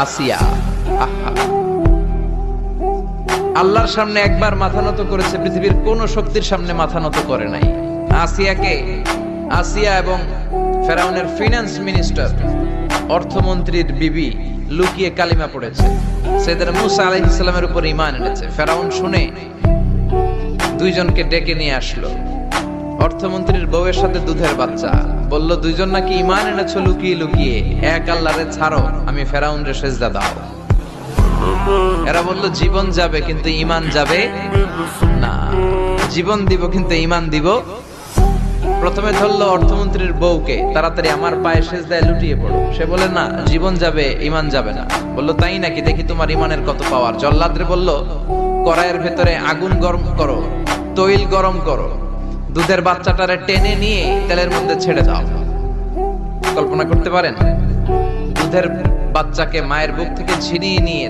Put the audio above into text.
আসিয়া। আহা, আল্লাহর সামনে একবার মাথা নত করেছে, পৃথিবীর কোন শক্তির সামনে মাথা নত করে নাই। আসিয়া এবং ফেরাউনের ফিনান্স মিনিস্টার, অর্থমন্ত্রীর বিবি লুকিয়ে কালিমা পড়েছে, সাইয়েদনা মুসা আলাইহিস সালামের উপর ঈমান এনেছে। ফেরাউন শুনে দুইজনকে ডেকে নিয়ে আসলো। অর্থমন্ত্রীর বউয়ের সাথে দুধের বাচ্চা, বলল দুইজন নাকি ঈমান এনেছো লুকিয়ে লুকিয়ে, এক আল্লাহরে ছাড়ো, আমি ফেরাউনরে সেজদা দাও। এরা বলল জীবন যাবে কিন্তু ঈমান যাবে না, জীবন দিব কিন্তু ঈমান দিব। প্রথমে ধরলো অর্থমন্ত্রীর বউকে, তাড়াতাড়ি আমার পায়ে সেজদায় লুটিয়ে পড়ো। সে বলে না, জীবন যাবে ঈমান যাবে না। বলল তাই নাকি, দেখি তোমার ঈমানের কত পাওয়ার। জল্লাদরে বলল কড়াইয়ের ভেতরে আগুন গরম করো, তৈল গরম করো, দুধের বাচ্চাটারে টেনে নিয়ে তেলের মধ্যে ছেড়ে দাও। কল্পনা করতে পারেন? দুধের বাচ্চাকে মায়ের বুক থেকে ছিনিয়ে নিয়ে